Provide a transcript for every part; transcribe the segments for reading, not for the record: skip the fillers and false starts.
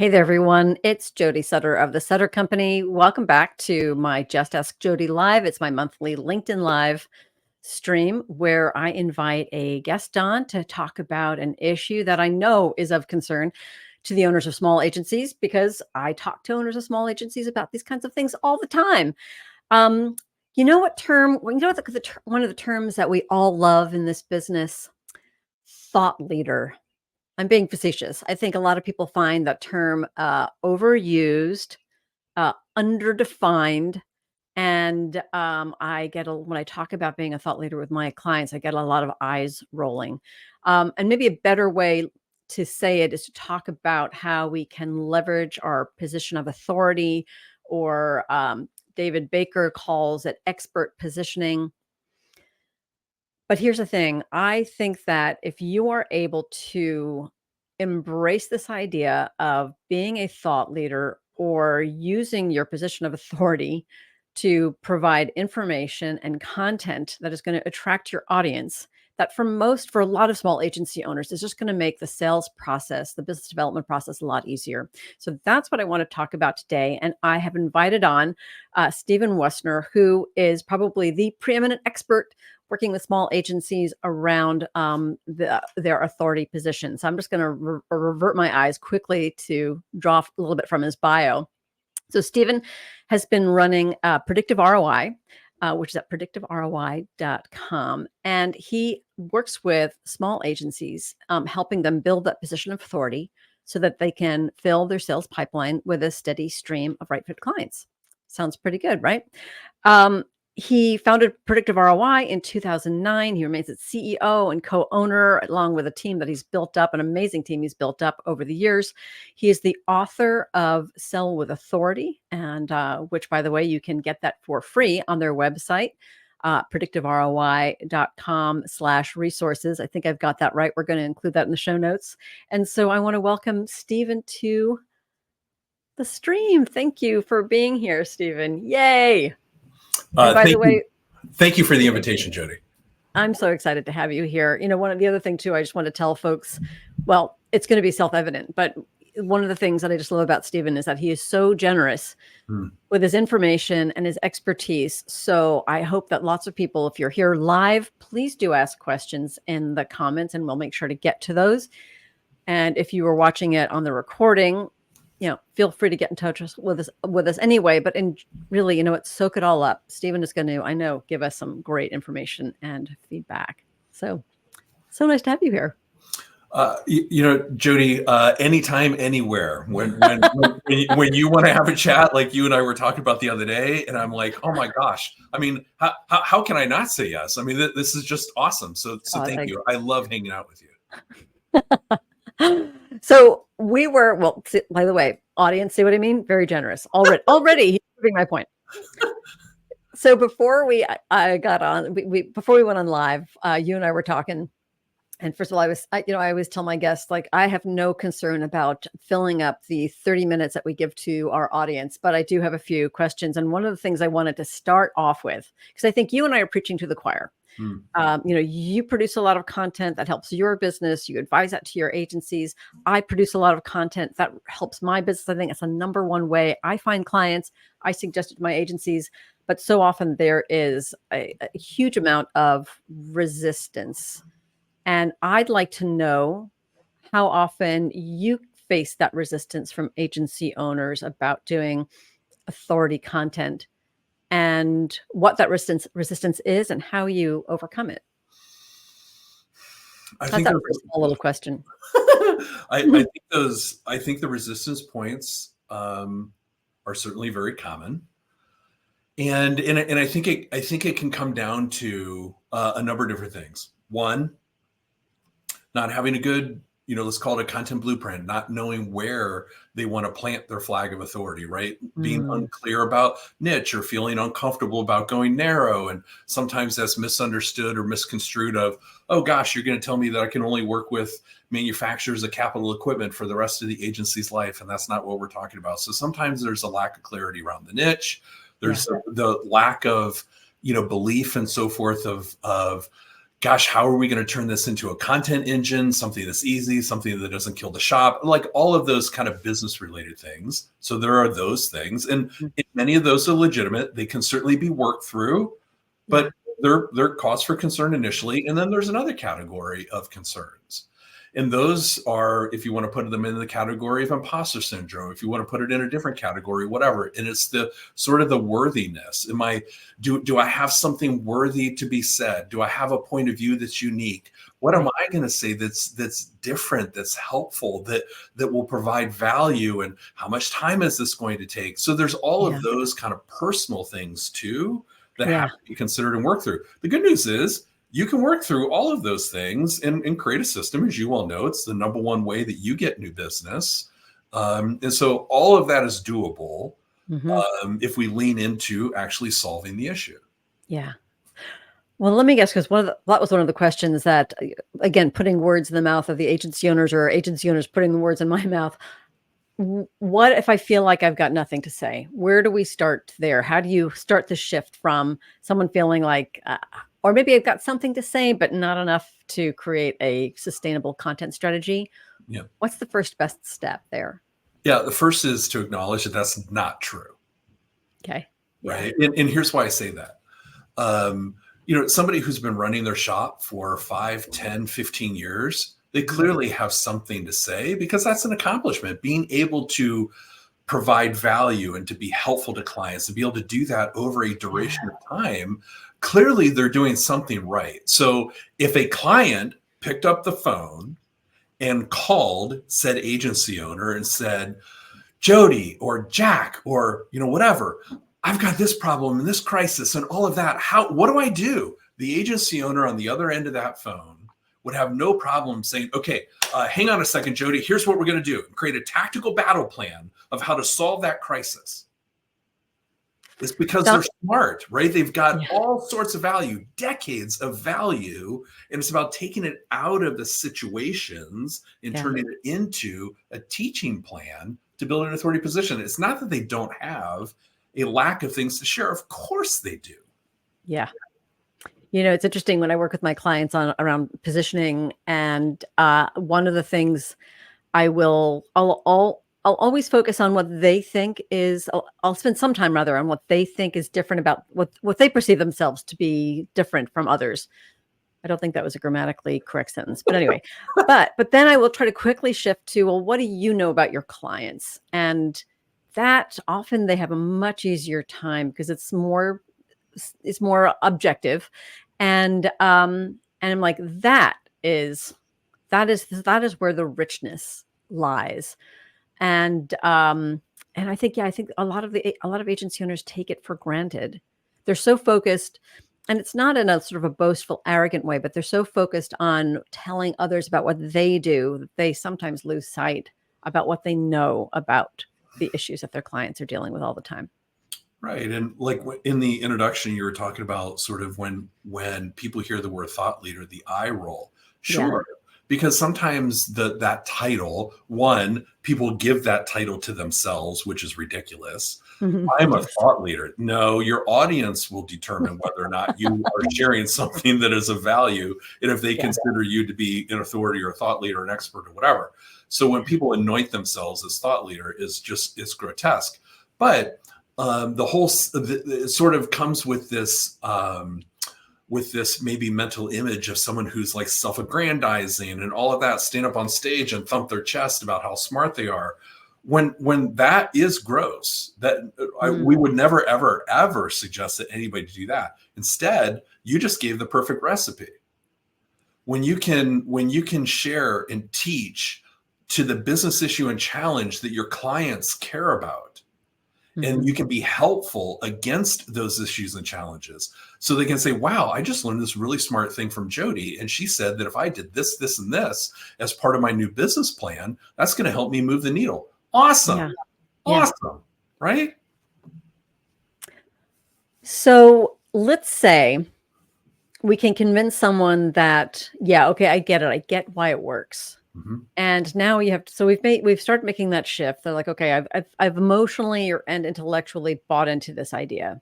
Hey there, everyone. It's Jody Sutter of the Sutter Company. Welcome back to my Just Ask Jody Live. It's my monthly LinkedIn Live stream where I invite a guest on to talk about an issue that I know is of concern to the owners of small agencies because I talk to owners of small agencies about these kinds of things all the time. Um, you know what term? Well, you know what one of the terms that we all love in this business? Thought leader. I'm being facetious. I think a lot of people find that term overused, underdefined, and when I talk about being a thought leader with my clients, I get a lot of eyes rolling. And maybe a better way to say it is to talk about how we can leverage our position of authority, or David Baker calls it expert positioning. But here's the thing. I think that if you are able to embrace this idea of being a thought leader or using your position of authority to provide information and content that is going to attract your audience, that for a lot of small agency owners is just going to make the sales process, the business development process, a lot easier. So that's what I want to talk about today. And I have invited on Stephen Woessner, who is probably the preeminent expert working with small agencies around their authority position. So I'm just going to revert my eyes quickly to draw a little bit from his bio. So Stephen has been running Predictive ROI, which is at predictiveroi.com. And he works with small agencies, helping them build that position of authority so that they can fill their sales pipeline with a steady stream of right fit clients. Sounds pretty good, right? He founded Predictive ROI in 2009. He remains its CEO and co-owner, along with a team that he's built up, an amazing team he's built up over the years. He is the author of Sell with Authority, and which, by the way, you can get that for free on their website, predictiveroi.com/resources. I think I've got that right. We're going to include that in the show notes. And so I want to welcome Stephen to the stream. Thank you for being here, Stephen. Yay. And by the way, thank you for the invitation, Jody. I'm so excited to have you here. You know, one of the other thing too, I just want to tell folks, well, it's going to be self-evident, but one of the things that I just love about Stephen is that he is so generous with his information and his expertise. So I hope that lots of people, if you're here live, please do ask questions in the comments and we'll make sure to get to those. And if you were watching it on the recording, feel free to get in touch with us anyway. But really, soak it all up. Stephen is going to, I know, give us some great information and feedback. So nice to have you here. Jody, anytime, anywhere. When you want to have a chat, like you and I were talking about the other day, and I'm like, oh my gosh. I mean, how can I not say yes? I mean, this is just awesome. So thank you. I love hanging out with you. So we were, by the way, audience, see what I mean? Very generous. Already he's proving my point. So before we got on, before we went on live, you and I were talking. And first of all, I always tell my guests, like, I have no concern about filling up the 30 minutes that we give to our audience, but I do have a few questions. And one of the things I wanted to start off with, because I think you and I are preaching to the choir. You produce a lot of content that helps your business. You advise that to your agencies. I produce a lot of content that helps my business. I think it's the number one way I find clients. I suggest it to my agencies, but so often there is a huge amount of resistance. And I'd like to know how often you face that resistance from agency owners about doing authority content, and what that resistance is and how you overcome it. That's a small little question. I think the resistance points are certainly very common. And I think it can come down to a number of different things. One, not having a good, let's call it a content blueprint, not knowing where they want to plant their flag of authority, right? Being unclear about niche or feeling uncomfortable about going narrow. And sometimes that's misunderstood or misconstrued of, oh gosh, you're going to tell me that I can only work with manufacturers of capital equipment for the rest of the agency's life. And that's not what we're talking about. So sometimes there's a lack of clarity around the niche. There's the lack of, belief and so forth of gosh, how are we going to turn this into a content engine, something that's easy, something that doesn't kill the shop, like all of those kind of business related things. So there are those things, and many of those are legitimate. They can certainly be worked through, Yeah. but they're cause for concern initially. And then there's another category of concerns. And those are, if you want to put them in the category of imposter syndrome, if you want to put it in a different category, whatever. And it's the sort of the worthiness. Do I have something worthy to be said? Do I have a point of view that's unique? What am I going to say that's different, that's helpful, that will provide value? And how much time is this going to take? So there's all of those kind of personal things too that have to be considered and worked through. The good news is you can work through all of those things and create a system. As you well know, it's the number one way that you get new business. And so all of that is doable if we lean into actually solving the issue. Yeah. Well, let me guess, because that was one of the questions that, again, putting words in the mouth of the agency owners, or agency owners putting the words in my mouth. What if I feel like I've got nothing to say? Where do we start there? How do you start the shift from someone feeling like, or maybe I've got something to say, but not enough to create a sustainable content strategy? Yeah. What's the first best step there? Yeah. The first is to acknowledge that that's not true. Okay. Right. And here's why I say that. Somebody who's been running their shop for 5, 10, 15 years, they clearly have something to say, because that's an accomplishment. Being able to provide value and to be helpful to clients and be able to do that over a duration of time, clearly they're doing something right. So if a client picked up the phone and called said agency owner and said, Jody or Jack or whatever, I've got this problem and this crisis and all of that. What do I do? The agency owner on the other end of that phone would have no problem saying, okay, hang on a second, Jody, here's what we're going to do. Create a tactical battle plan of how to solve that crisis. It's because they're smart, right? They've got all sorts of value, decades of value. And it's about taking it out of the situations and turning it into a teaching plan to build an authority position. It's not that they don't have a lack of things to share. Of course they do. Yeah. It's interesting when I work with my clients around positioning, and one of the things I'll always focus on what they think is, I'll spend some time rather on what they think is different about what they perceive themselves to be different from others. I don't think that was a grammatically correct sentence, but anyway, but then I will try to quickly shift to, well, what do you know about your clients? And that often they have a much easier time because it's more objective. And I'm like, that is where the richness lies. And I think a lot of agency owners take it for granted. They're so focused, and it's not in a sort of a boastful, arrogant way, but they're so focused on telling others about what they do that they sometimes lose sight about what they know about the issues that their clients are dealing with all the time. Right. And like in the introduction, you were talking about sort of when people hear the word thought leader, the eye roll. Sure. Yeah. Because sometimes that title, one, people give that title to themselves, which is ridiculous. Mm-hmm. I'm a thought leader. No, your audience will determine whether or not you are sharing something that is of value, and if they consider you to be an authority or a thought leader, an expert or whatever. So when people anoint themselves as thought leader, it's grotesque. But the whole it sort of comes with this maybe mental image of someone who's like self-aggrandizing and all of that, stand up on stage and thump their chest about how smart they are. When that is gross, we would never, ever, ever suggest that anybody do that. Instead, you just gave the perfect recipe. When you can share and teach to the business issue and challenge that your clients care about, and you can be helpful against those issues and challenges. So they can say, wow, I just learned this really smart thing from Jody. And she said that if I did this, this, and this as part of my new business plan, that's going to help me move the needle. Awesome. Yeah. Awesome. Right? So let's say we can convince someone that, okay, I get it. I get why it works. Mm-hmm. And now we've started making that shift. They're like, okay, I've emotionally and intellectually bought into this idea.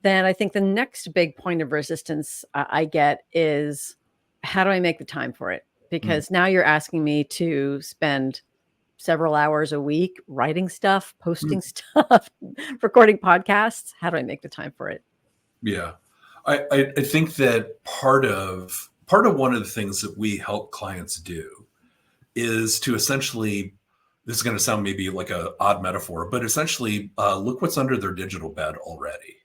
then I think the next big point of resistance I get is, how do I make the time for it? Mm, Because now you're asking me to spend several hours a week writing stuff, mm. posting stuff, recording podcasts. How do I make the time for it? Yeah. I think that part of one of the things that we help clients do is to essentially, this is going to sound maybe like a odd metaphor, but essentially look what's under their digital bed already.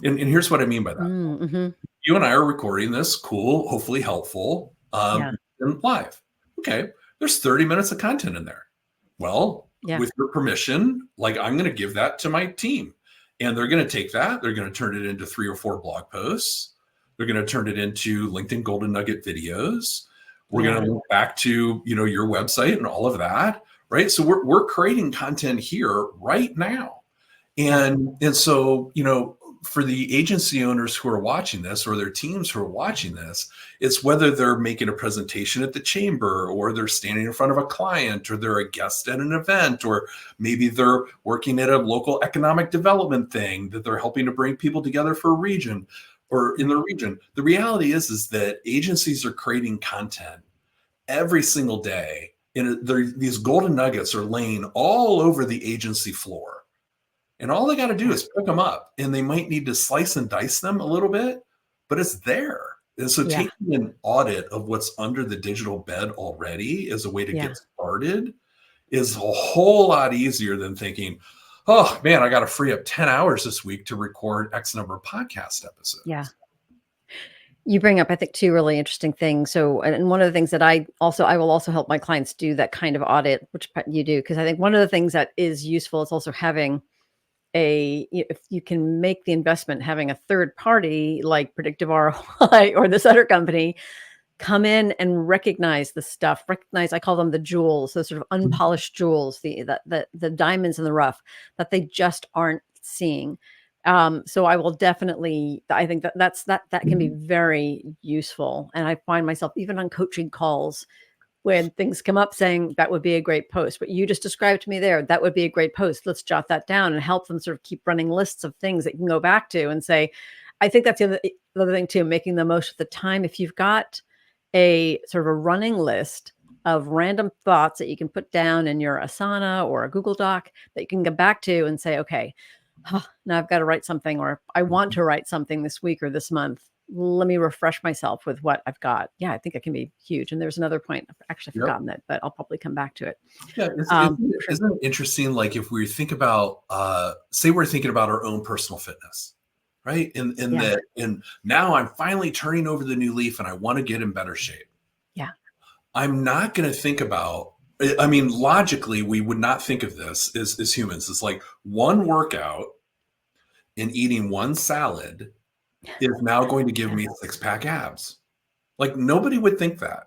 And here's what I mean by that. Mm-hmm. You and I are recording this, cool, hopefully helpful, Yeah. and live. Okay, there's 30 minutes of content in there. Well, Yeah. with your permission, like I'm going to give that to my team, and they're going to take that, they're going to turn it into 3 or 4 blog posts. They're going to turn it into LinkedIn Golden Nugget videos. We're going Yeah. to look back to your website and all of that, right? So we're creating content here right now, Yeah. and so for the agency owners who are watching this or their teams who are watching this, it's whether they're making a presentation at the chamber or they're standing in front of a client or they're a guest at an event or maybe they're working at a local economic development thing that they're helping to bring people together for a region or in the Right. region. The reality is that agencies are creating content every single day, and these golden nuggets are laying all over the agency floor. And all they got to do Yeah. is pick them up, and they might need to slice and dice them a little bit, but it's there. And so Yeah. taking an audit of what's under the digital bed already as a way to Yeah. get started is a whole lot easier than thinking, oh man, I got to free up 10 hours this week to record X number of podcast Yeah. episodes. You bring up, I think, two really interesting things. So, and one of the things that I will also help my clients do that kind of audit, which you do, because I think one of the things that is useful is also having if you can make the investment, having a third party like Predictive ROI or this other company come in and recognize the stuff, recognize, I call them the jewels, those sort of unpolished jewels, the diamonds in the rough that they just aren't seeing. So I will definitely, I think that can be very useful. And I find myself even on coaching calls when things come up saying that would be a great post. What you just described to me there, that would be a great post. Let's jot that down and help them sort of keep running lists of things that you can go back to and say, I think that's the other thing too, making the most of the time. If you've got a sort of a running list of random thoughts that you can put down in your Asana or a Google Doc that you can get back to and say, okay, now I've got to write something, or I want to write something this week or this month. Let me refresh myself with what I've got. Yeah, I think it can be huge. And there's another point. I've actually Yep. forgotten it, but I'll probably come back to it. Yeah, For sure. isn't it interesting? Like if we think about, say, we're thinking about our own personal fitness, right? Yeah. And now I'm finally turning over the new leaf, and I want to get in better shape. Yeah. I'm not going to think about. I mean, logically, we would not think of this as humans. It's like one workout and eating one salad is now going to give Yeah. me 6-pack abs. Like nobody would think that.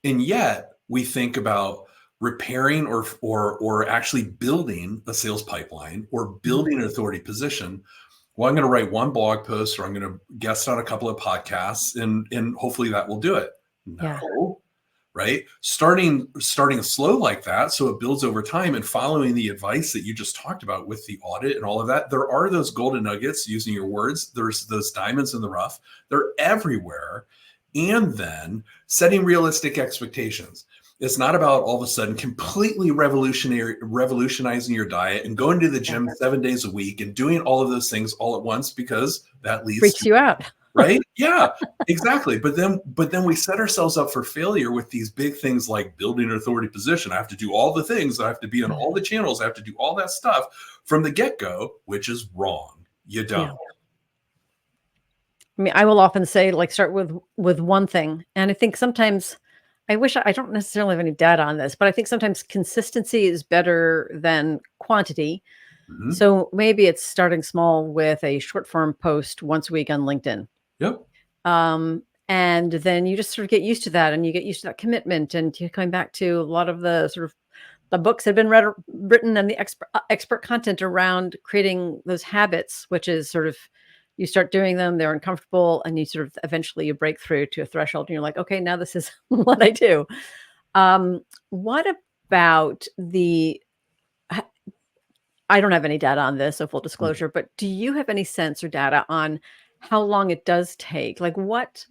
And yet we think about repairing or actually building a sales pipeline or Mhm. building an authority position. Well, I'm going to write one blog post or I'm going to guest on a couple of podcasts and hopefully that will do it. Yeah. No, right? Starting slow like that, so it builds over time, and following the advice that you just talked about with the audit and all of that. There are those golden nuggets, using your words. There's those diamonds in the rough. They're everywhere. And then setting realistic expectations. It's not about all of a sudden completely revolutionizing your diet and going to the Yeah. gym 7 days a week and doing all of those things all at once, because that leads Freaks to, you out. right? Yeah, exactly. But then we set ourselves up for failure with these big things like building an authority position. I have to do all the things. I have to be on all the channels. I have to do all that stuff from the get-go, which is wrong. You Yeah. don't. I mean, I will often say, like, start with one thing. And I think sometimes I don't necessarily have any data on this, but I think sometimes consistency is better than quantity. Mhm. So maybe it's starting small with a short form post once a week on LinkedIn. Yep. And then you just sort of get used to that, and you get used to that commitment, and you're coming back to a lot of the sort of the books have been written, and the expert content around creating those habits, which is sort of you start doing them, they're uncomfortable, and you sort of eventually you break through to a threshold, and you're like, okay, now this is what I do. What about the I don't have any data on this, so full disclosure, but do you have any sense or data on how long it does take? Like, what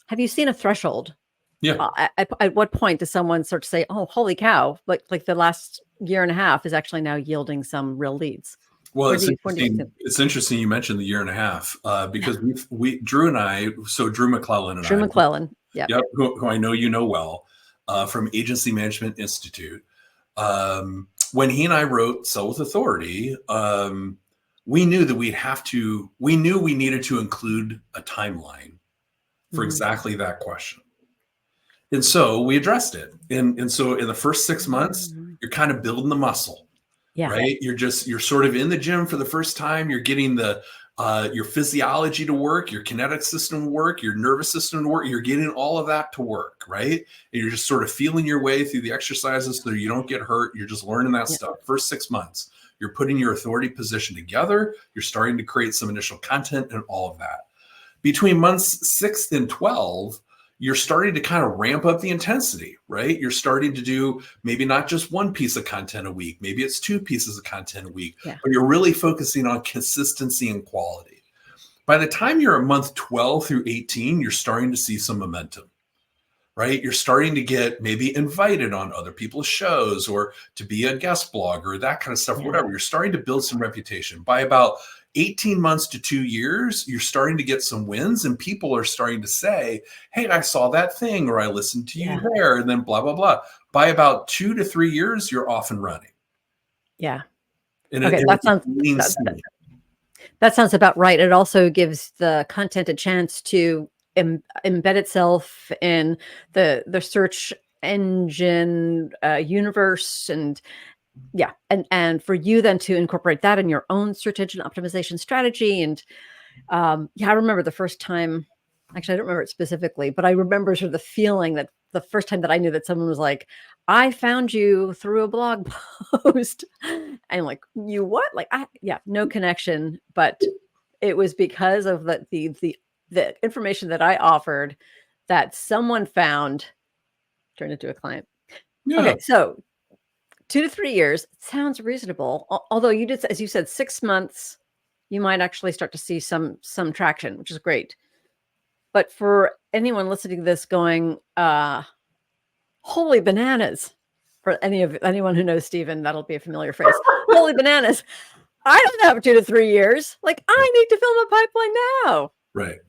have you seen a threshold? Yeah. At what point does someone start to say, "Oh, holy cow, like the last year and a half is actually now yielding some real leads?" Well, Where it's do you when do you see interesting. It's interesting you mentioned the year and a half because Drew and I, so Drew McClellan and Drew I, McClellan. Yep. yep, who I know you know well, from Agency Management Institute. When he and I wrote Sell with Authority, we knew that we knew we needed to include a timeline for Mhm. exactly that question. And so we addressed it. And so in the first 6 months, Mhm. you're kind of building the muscle, Yeah. right? You're sort of in the gym for the first time. You're getting your physiology to work, your kinetic system to work, your nervous system to work. You're getting all of that to work, right? And you're just sort of feeling your way through the exercises so you don't get hurt. You're just learning that Yeah. stuff. First 6 months, you're putting your authority position together. You're starting to create some initial content and all of that. Between months 6 and 12, you're starting to kind of ramp up the intensity, right? You're starting to do maybe not just one piece of content a week, maybe it's two pieces of content a week, Yeah. but you're really focusing on consistency and quality. By the time you're at month 12 through 18, you're starting to see some momentum, right? You're starting to get maybe invited on other people's shows or to be a guest blogger, that kind of stuff, Yeah. whatever. You're starting to build some reputation. By about 18 months to 2 years, you're starting to get some wins and people are starting to say, hey, I saw that thing or I listened to you there and then blah, blah, blah. By about 2 to 3 years, you're off and running. Yeah. And Okay, it's a clean that slate. that sounds about right. It also gives the content a chance to embed itself in the search engine universe, and yeah, and for you then to incorporate that in your own search engine optimization strategy. And yeah, I remember the first time. Actually, I don't remember it specifically, but I remember sort of the feeling that the first time that I knew that someone was like, "I found you through a blog post," and like, "You what?" Like, yeah, no connection, but it was because of the information that I offered that someone found turned into a client. Yeah. Okay, so 2 to 3 years sounds reasonable, although you did, as you said, 6 months, you might actually start to see some traction, which is great. But for anyone listening to this going, "Holy bananas," for anyone who knows Stephen, that'll be a familiar phrase. "Holy bananas, I don't have 2 to 3 years. Like, Right. I need to fill my pipeline now." Right.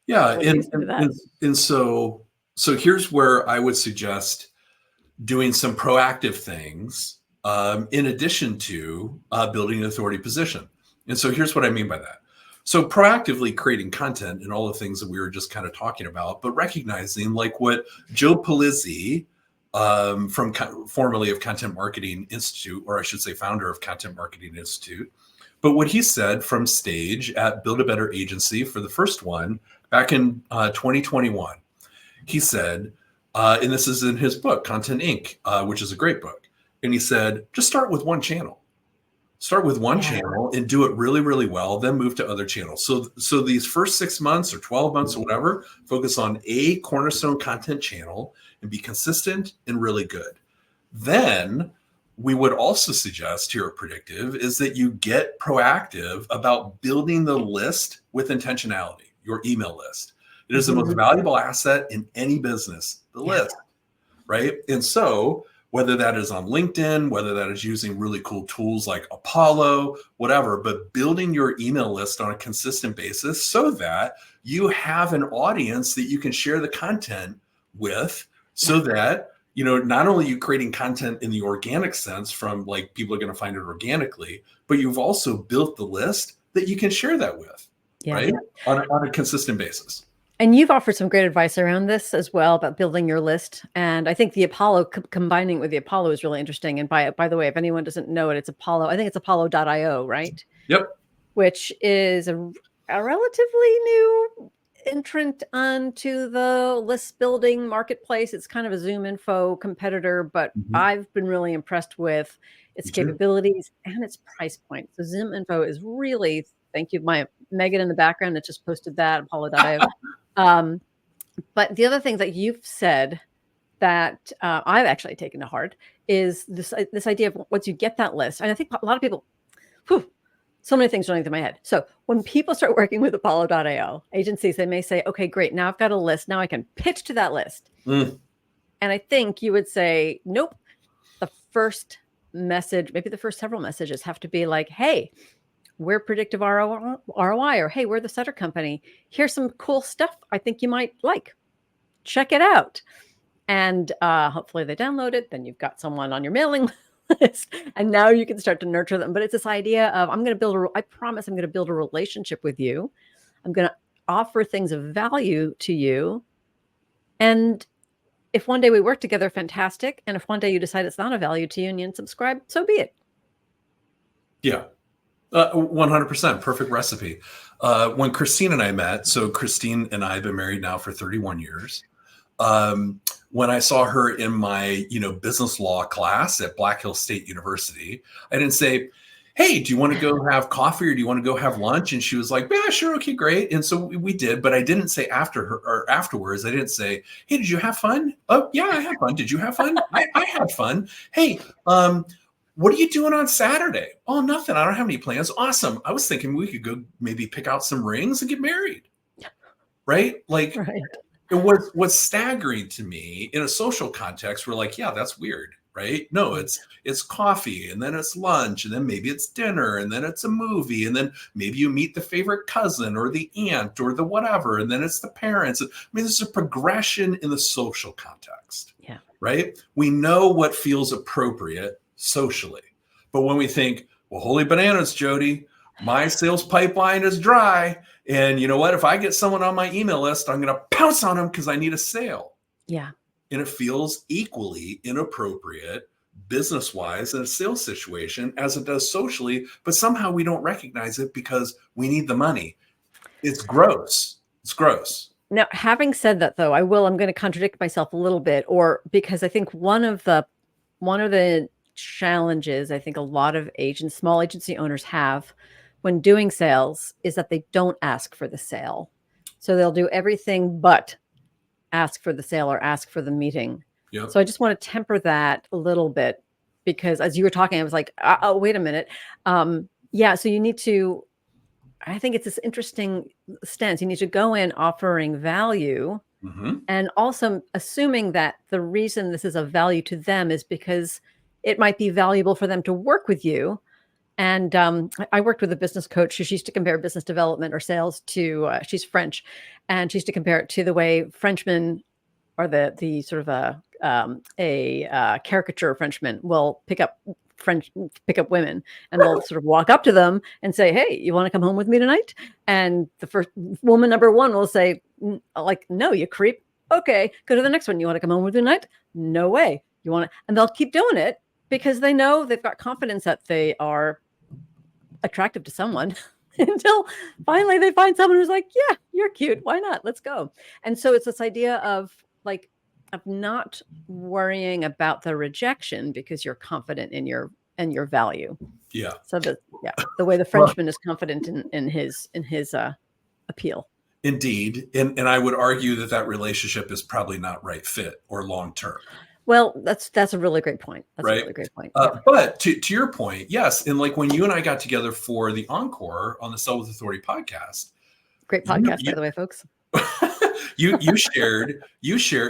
Yeah. What do you And, say to and, that? and, and so here's where I would suggest doing some proactive things in addition to building an authority position. And so here's what I mean by that. So proactively creating content and all the things that we were just kind of talking about, but recognizing like what Joe Pulizzi formerly of Content Marketing Institute, or I should say founder of Content Marketing Institute, but what he said from stage at Build a Better Agency for the first one back in 2021, he said, and this is in his book, Content Inc., which is a great book. And he said, just start with one channel. Start with one Yeah. channel and do it really, really well, then move to other channels. So these first 6 months or 12 months or whatever, focus on a cornerstone content channel and be consistent and really good. Then we would also suggest here at Predictive is that you get proactive about building the list with intentionality, your email list. It is the most Mhm. valuable asset in any business, the Yeah. list, right? And so whether that is on LinkedIn, whether that is using really cool tools like Apollo, whatever, but building your email list on a consistent basis so that you have an audience that you can share the content with Yeah. so that, not only you creating content in the organic sense from like people are going to find it organically, but you've also built the list that you can share that with, Yeah. right? On a consistent basis. And you've offered some great advice around this as well about building your list. And I think the Apollo combining with the Apollo is really interesting. And by the way, if anyone doesn't know it, it's Apollo. I think it's Apollo.io, right? Yep. Which is a relatively new entrant onto the list building marketplace. It's kind of a Zoom Info competitor, but Mhm. I've been really impressed with its Me too. capabilities and its price point. So Zoom Info is really, thank you, my Megan in the background that just posted that, Apollo.io. Um, but the other thing that you've said that I've actually taken to heart is this idea of once you get that list, and I think a lot of people, so many things running through my head. So when people start working with Apollo.io agencies, they may say, okay, great. Now I've got a list. Now I can pitch to that list. And I think you would say, nope. The first message, maybe the first several messages have to be like, hey, we're Predictive ROI, or hey, we're the Sutter Company. Here's some cool stuff I think you might like. Check it out. And hopefully they download it. Then you've got someone on your mailing list. And now you can start to nurture them. But it's this idea of I promise I'm going to build a relationship with you. I'm going to offer things of value to you. And if one day we work together, fantastic. And if one day you decide it's not of value to you and you unsubscribe, so be it. Yeah. 100%. Perfect recipe. When Christine and I met, so Christine and I have been married now for 31 years. When I saw her in my, business law class at Black Hill State University, I didn't say, hey, do you want to go have coffee or do you want to go have lunch? And she was like, yeah, sure. Okay, great. And so we did, but I didn't say afterwards, I didn't say, hey, did you have fun? Oh yeah, I had fun. Did you have fun? I had fun. Hey, what are you doing on Saturday? Oh, nothing. I don't have any plans. Awesome. I was thinking we could go maybe pick out some rings and get married. Right? Like, right. What's staggering to me in a social context, we're like, yeah, that's weird. Right? No, it's coffee, and then it's lunch, and then maybe it's dinner, and then it's a movie, and then maybe you meet the favorite cousin or the aunt or the whatever, and then it's the parents. I mean, there's a progression in the social context. Yeah. Right? We know what feels appropriate socially. But when we think, well, holy bananas, Jody, my sales pipeline is dry. And you know what? If I get someone on my email list, I'm going to pounce on them because I need a sale. Yeah. And it feels equally inappropriate business-wise in a sales situation as it does socially, but somehow we don't recognize it because we need the money. It's gross. It's gross. Now, having said that, though, I'm going to contradict myself a little bit, because I think one of the challenges I think a lot of small agency owners have when doing sales is that they don't ask for the sale. So they'll do everything but ask for the sale or ask for the meeting. Yep. So I just want to temper that a little bit, because as you were talking, I was like, oh, wait a minute. Yeah. So you need to, I think it's this interesting stance. You need to go in offering value, and also assuming that the reason this is of value to them is because it might be valuable for them to work with you. And I worked with a business coach who used to compare business development or sales to, she's French, and she used to compare it to the way Frenchmen, or the sort of a caricature Frenchman, will pick up women, and they'll sort of walk up to them and say, hey, you want to come home with me tonight? And the first woman, number one, will say, like, no, you creep. Okay, go to the next one. You want to come home with me tonight? No way. You want to, and they'll keep doing it because they know they've got confidence that they are attractive to someone until finally they find someone who's like, yeah, you're cute. Why not? Let's go. And so it's this idea of not worrying about the rejection because you're confident in your value. Yeah. So the way the Frenchman is confident in his appeal. Indeed. And I would argue that relationship is probably not right fit or long-term. Well, that's a really great point. That's right? a really great point. But to your point, yes. And like when you and I got together for the Encore on the Sell with Authority podcast. Great podcast, by the way, folks. you shared,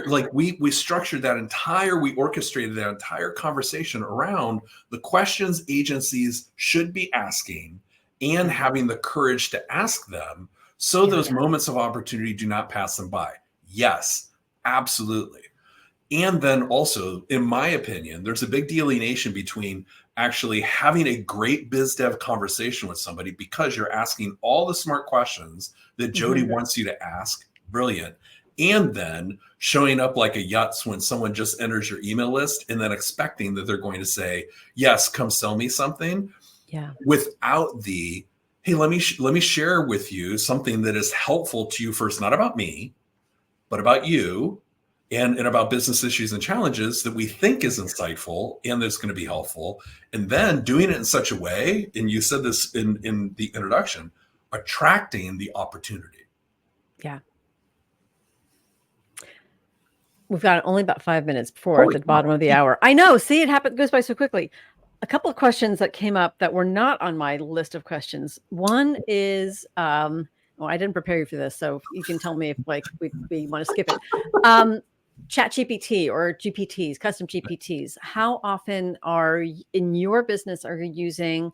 like we structured we orchestrated that entire conversation around the questions agencies should be asking and having the courage to ask them. So those moments of opportunity do not pass them by. Yes, absolutely. And then also, in my opinion, there's a big delineation between actually having a great biz dev conversation with somebody because you're asking all the smart questions that Jody wants you to ask. Brilliant. And then showing up like a yutz when someone just enters your email list and then expecting that they're going to say, yes, come sell me something. Yeah. Without the, hey, let me share with you something that is helpful to you first, not about me, but about you. And about business issues and challenges that we think is insightful and that's going to be helpful. And then doing it in such a way, and you said this in the introduction, attracting the opportunity. Yeah. We've got only about 5 minutes before Holy at the cow. bottom of the hour. I know. See, goes by so quickly. A couple of questions that came up that were not on my list of questions. One is, well, I didn't prepare you for this, so you can tell me if like we want to skip it. Chat GPT or GPTs, custom GPTs. How often in your business are you using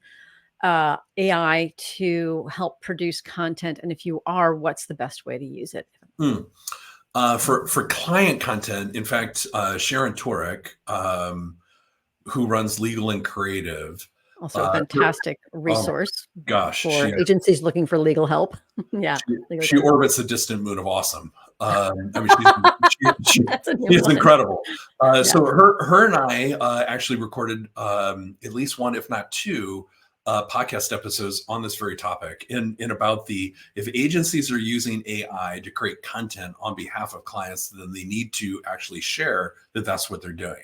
AI to help produce content? And if you are, what's the best way to use it? Hmm. For client content, in fact, Sharon Turek, who runs Legal and Creative, Also a fantastic oh my resource gosh, for agencies looking for legal help. Yeah. Legal she guidance. orbits the distant moon of awesome. I mean, she That's a new is one. incredible. Yeah. So her and I actually recorded at least one, if not two, podcast episodes on this very topic in about if agencies are using AI to create content on behalf of clients, then they need to actually share that that's what they're doing.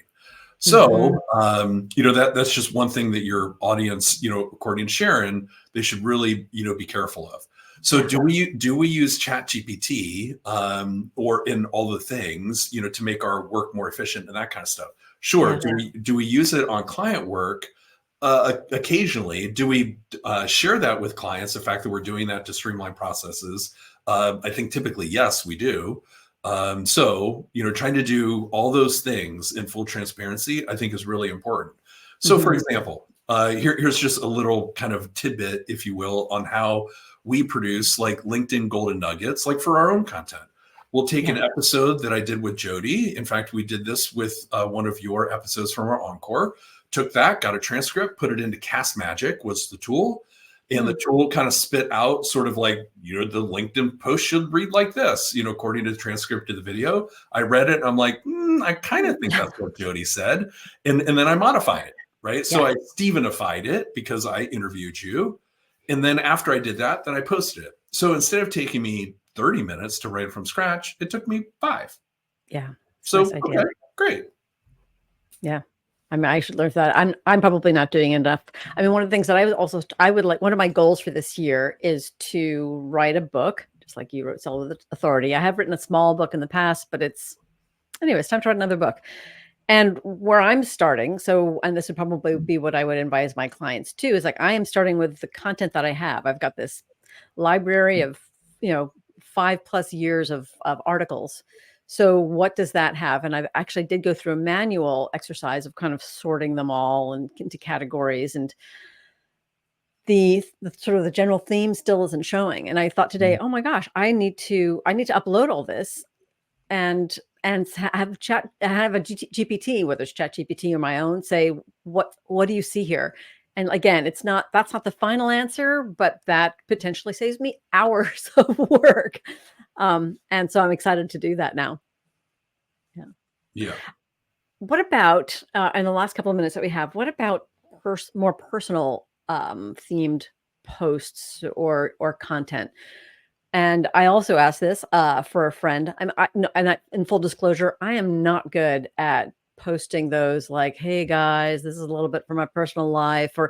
So, that's just one thing that your audience, according to Sharon, they should really, be careful of. So do we use Chat GPT or in all the things, to make our work more efficient and that kind of stuff? Sure. Yeah. Do we use it on client work? Occasionally. Do we share that with clients? The fact that we're doing that to streamline processes? I think typically, yes, we do. So, trying to do all those things in full transparency, I think is really important. So, for example, here's just a little kind of tidbit, if you will, on how we produce like LinkedIn golden nuggets, like for our own content. We'll take an episode that I did with Jody. In fact, we did this with one of your episodes from our Encore. Took that, got a transcript, put it into Cast Magic, was the tool. And the tool kind of spit out sort of like, the LinkedIn post should read like this, according to the transcript of the video. I read it and I'm like, I kind of think that's what Jody said. And then I modified it, right? So I Stephenified it because I interviewed you. And then after I did that, then I posted it. So instead of taking me 30 minutes to write it from scratch, it took me 5. Yeah. So, Nice idea. okay, great. Yeah. I mean, I should learn that. I'm probably not doing enough. I mean, one of the things that I would like, one of my goals for this year is to write a book, just like you wrote Sell with Authority. I have written a small book in the past, but it's time to write another book. And where I'm starting, and this would probably be what I would advise my clients too, is like I am starting with the content that I have. I've got this library of, 5+ years of articles. So what does that have? And I actually did go through a manual exercise of kind of sorting them all into categories, and the sort of the general theme still isn't showing. And I thought today, oh my gosh, I need to upload all this and have a GPT, whether it's Chat GPT or my own, say, what do you see here? And again, that's not the final answer, but that potentially saves me hours of work. And so I'm excited to do that now. Yeah. What about, in the last couple of minutes that we have, what about more personal themed posts or content? And I also asked this for a friend. In full disclosure, I am not good at posting those like, "Hey guys, this is a little bit from my personal life," or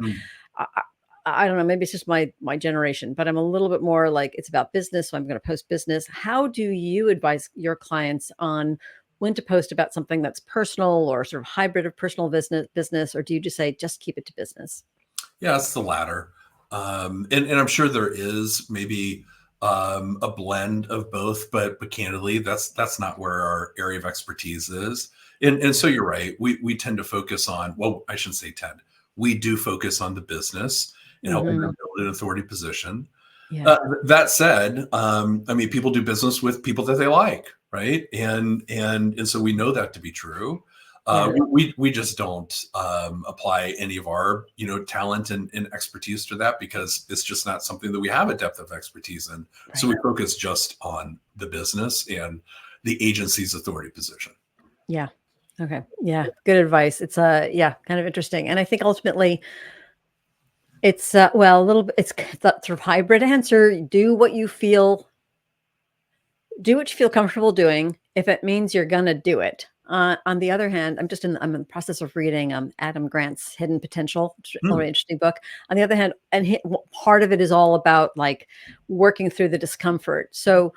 I don't know. Maybe it's just my generation, but I'm a little bit more like it's about business, so I'm going to post business. How do you advise your clients on when to post about something that's personal or sort of hybrid of personal business, or do you just say just keep it to business? Yeah, it's the latter. And I'm sure there is maybe a blend of both, but candidly, that's not where our area of expertise is. And so you're right. We tend to focus on, well, I shouldn't say tend. We do focus on the business and helping them build an authority position. Yeah. That said, I mean, people do business with people that they like, right? And so we know that to be true. We just don't apply any of our talent and expertise to that because it's just not something that we have a depth of expertise in. Right. So we focus just on the business and the agency's authority position. Yeah. Okay. Yeah. Good advice. It's kind of interesting, and I think ultimately it's a little bit. It's that sort of hybrid answer. Do what you feel comfortable doing. If it means you're gonna do it. On the other hand, I'm in the process of reading Adam Grant's Hidden Potential, a really interesting book. On the other hand, and part of it is all about like working through the discomfort. So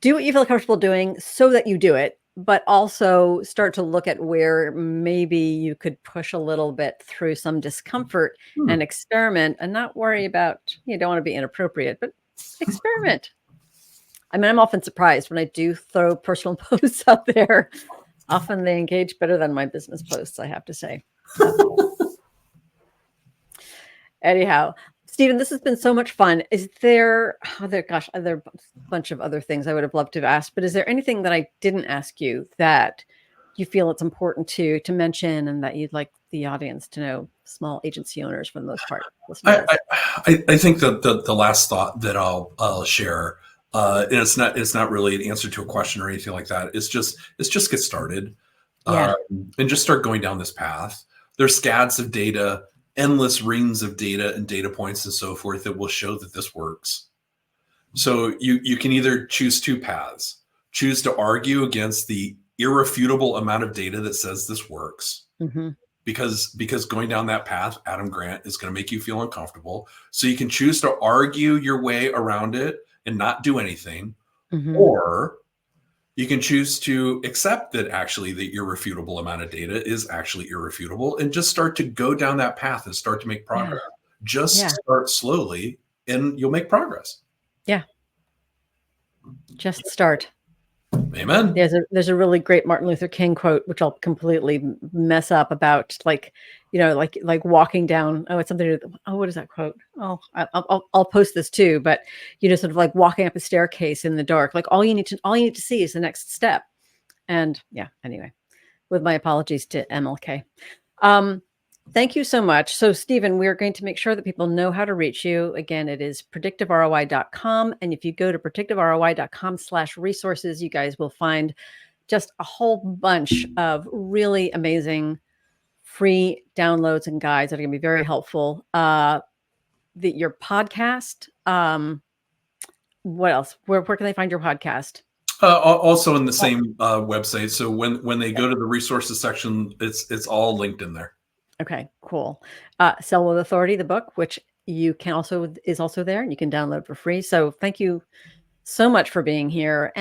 do what you feel comfortable doing so that you do it, but also start to look at where maybe you could push a little bit through some discomfort Hmm. and experiment and not worry about, you don't want to be inappropriate, but experiment. I mean, I'm often surprised when I do throw personal posts out there. Often they engage better than my business posts, I have to say. So, anyhow, Stephen, this has been so much fun. Is there other, gosh, there are a bunch of other things I would have loved to have asked, but is there anything that I didn't ask you that you feel it's important to mention and that you'd like the audience to know, small agency owners for the most part, listen to I, this? I think that the last thought that I'll share, and it's not really an answer to a question or anything like that. It's just get started, Yeah. and just start going down this path. There's scads of data, endless reams of data and data points and so forth that will show that this works. So you can either choose two paths. Choose to argue against the irrefutable amount of data that says this works. Mm-hmm. Because going down that path, Adam Grant, is going to make you feel uncomfortable. So you can choose to argue your way around it and not do anything, Mm-hmm. or you can choose to accept that actually the irrefutable amount of data is actually irrefutable and just start to go down that path and start to make progress. Just start slowly and you'll make progress. Yeah. Just start. Amen. There's a really great Martin Luther King quote, which I'll completely mess up, about like walking down. Oh, it's something to do. Oh, what is that quote? Oh, I'll post this too. But sort of like walking up a staircase in the dark. Like all you need to see is the next step. And yeah, anyway, with my apologies to MLK. Thank you so much. So, Stephen, we're going to make sure that people know how to reach you. Again, it is predictiveroi.com. And if you go to predictiveroi.com/resources, you guys will find just a whole bunch of really amazing free downloads and guides that are going to be very helpful. Your podcast. What else? Where can they find your podcast? Also in the same website. So when they go to the resources section, it's all linked in there. Okay, cool. Sell with Authority, the book, which you can is also there, and you can download for free. So thank you so much for being here.